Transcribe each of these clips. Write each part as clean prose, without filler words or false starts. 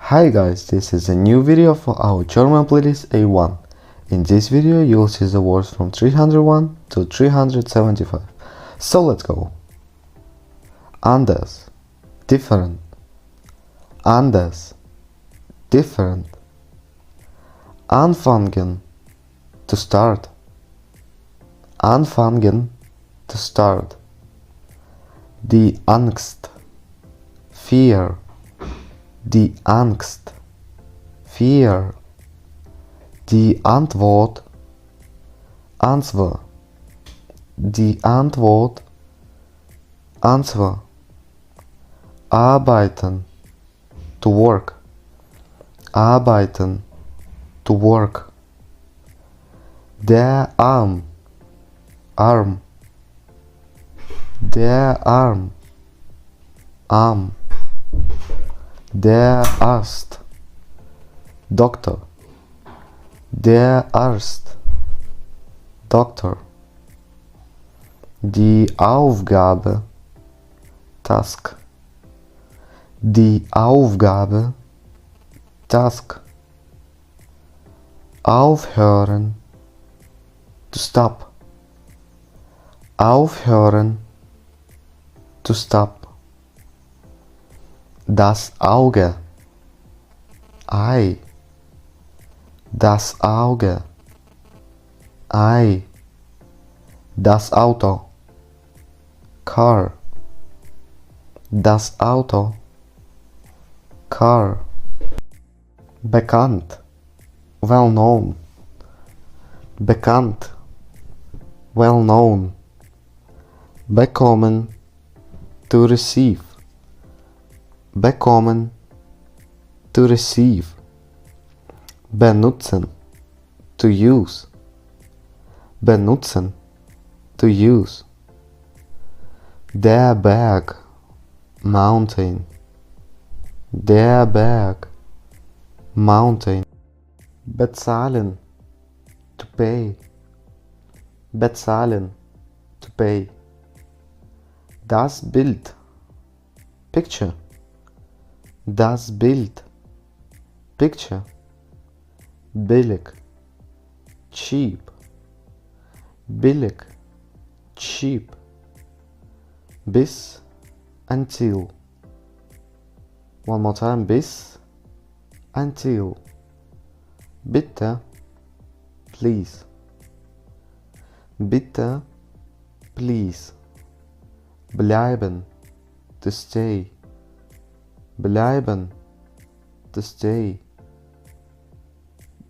Hi guys, this is a new video for our German playlist A1. In this video you will see the words from 301 to 375. So let's go. Anders, different. Anders, different. Anfangen, to start. Anfangen, to start. Die Angst, fear. Die Angst, fear. Die Antwort, answer. Die Antwort, answer. Arbeiten, to work. Arbeiten, to work. Der Arm, arm. Der Arm, arm. Der Arzt, Doktor. Der Arzt, Doktor. Die Aufgabe, Task. Die Aufgabe, Task. Aufhören, to stop. Aufhören, to stop. Das Auge, Eye. Das Auge, Eye. Das Auto, Car. Das Auto, Car. Bekannt, well known. Bekannt, well known. Bekommen, to receive. Bekommen, to receive. Benutzen, to use. Benutzen, to use. Der Berg, mountain. Der Berg, mountain. Bezahlen, to pay. Bezahlen, to pay. Das Bild, picture. Das Bild, picture. Billig, cheap. Billig, cheap. Bis, until. One more time, bis, until. Bitte, please. Bitte, please. Bleiben, to stay. Bleiben, to stay.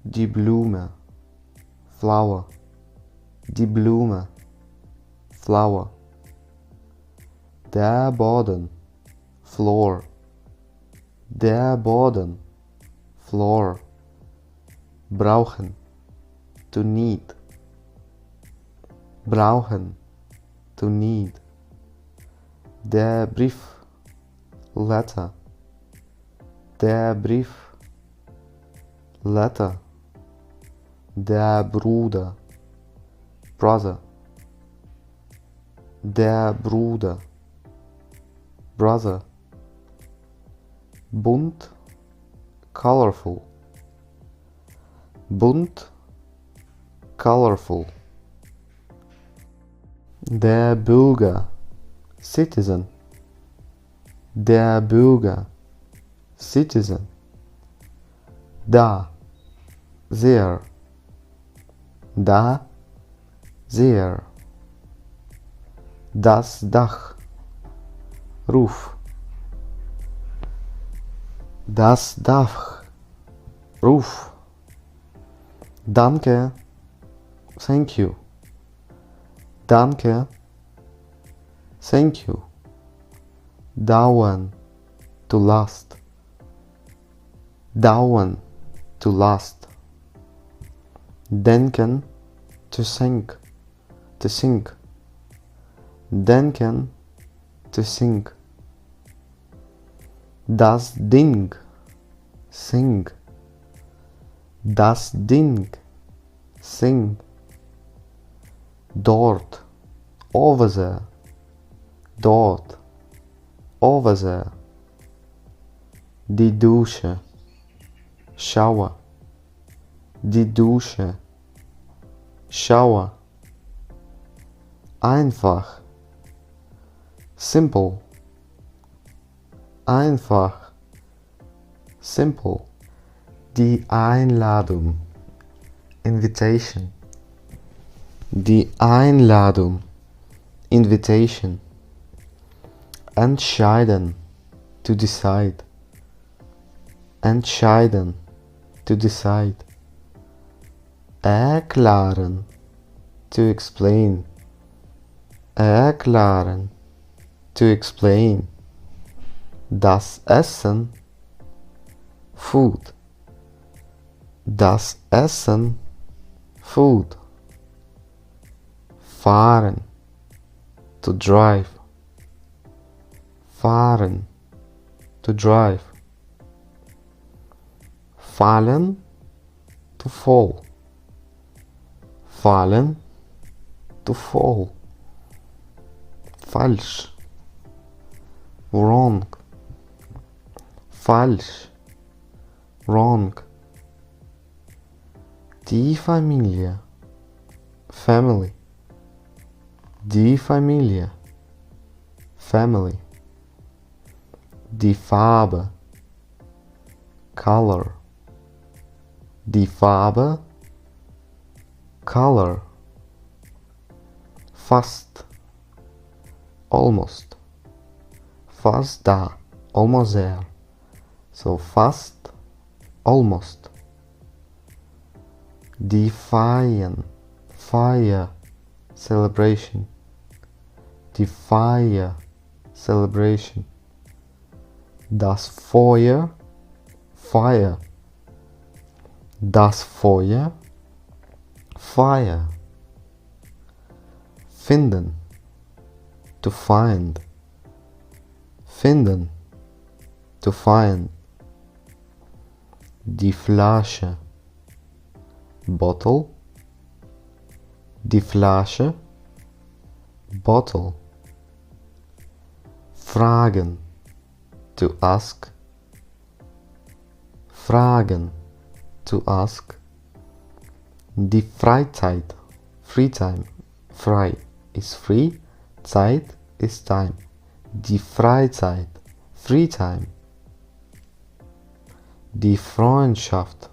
Die Blume, flower. Die Blume, flower. Der Boden, floor. Der Boden, floor. Brauchen, to need. Brauchen, to need. Der Brief, letter. Der Brief, letter. Der Bruder, brother. Der Bruder, brother. Bunt, colorful. Bunt, colorful. Der Bürger, citizen. Der Bürger, citizen. Da, there. Da, there. Das Dach, Roof. Das Dach, Roof. Danke, thank you. Danke, thank you. Dauern, to last. Dauern, to last. Denken, to think. To think. Denken, to think. Das Ding, thing. Das Ding, thing. Dort, over there. Dort, over there. Die Dusche, shower, die Dusche, shower, einfach, simple, einfach, simple, die Einladung, invitation, die Einladung, invitation, entscheiden, to decide, entscheiden, to decide, erklären, to explain, erklären, to explain, das Essen, food, das Essen, food, fahren, to drive, fahren, to drive, fallen, to fall, fallen, to fall, falsch, wrong, falsch, wrong, die Familie, family, die Familie, family, die Farbe, color, die Farbe, color, fast, almost, fast da, almost there, so fast, almost, die Feiern, fire, celebration, die Feier, celebration, das Feuer, fire, das Feuer, fire, finden, to find, finden, to find, die Flasche, bottle, die Flasche, bottle, fragen, to ask, fragen, to ask, die Freizeit, free time, frei is free, Zeit is time, die Freizeit, free time, die Freundschaft,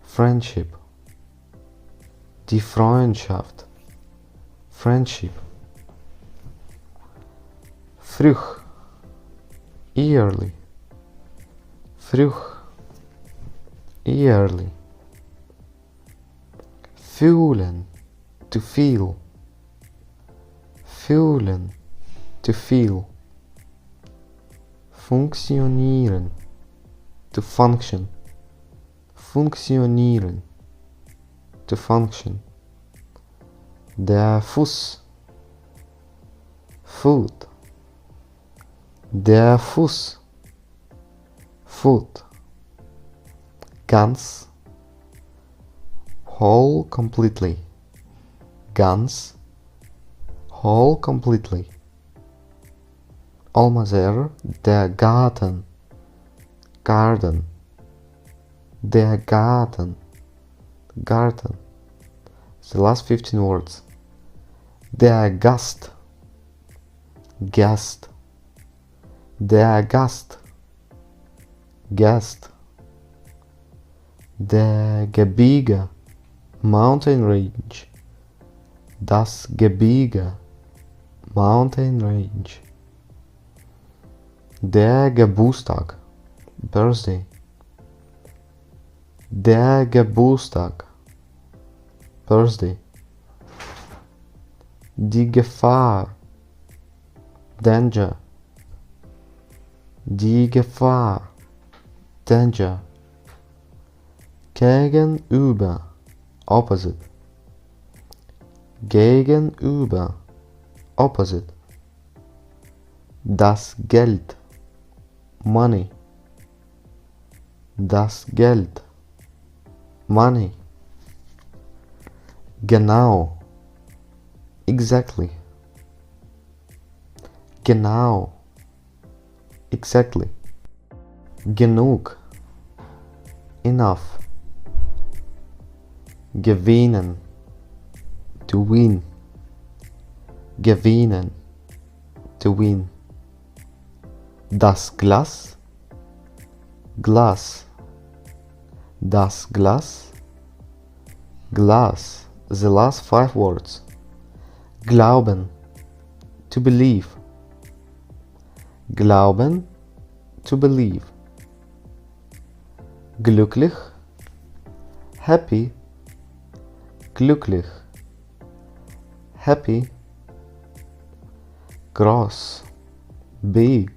friendship, die Freundschaft, friendship, früh, early, früh, early, fühlen, to feel, fühlen, to feel, funktionieren, to function, funktionieren, to function, der Fuß, foot, der Fuß, foot, ganz, whole completely, ganz, whole completely, almost there, der Garten, garden, der Garten, garden, the last 15 words, der Gast, guest, der Gast, guest, der Gebirge, mountain range, das Gebirge, mountain range, der Geburtstag, birthday, der Geburtstag, birthday, die Gefahr, danger, die Gefahr, danger, gegenüber, opposite, gegenüber, opposite, das Geld, money, das Geld, money, genau, exactly, genau, exactly, genug, enough. Gewinnen, to win. Gewinnen, to win. Das Glas, glass. Das Glas, glass. The last 5 words. Glauben, to believe. Glauben, to believe. Glücklich, happy. Glücklich, happy. Groß, big.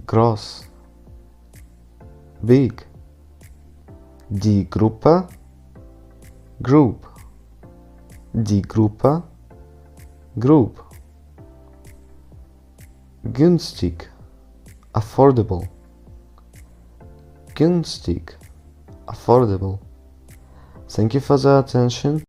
Groß, big. Die Gruppe, group. Die Gruppe, group. Günstig, affordable. Günstig, affordable. Thank you for the attention.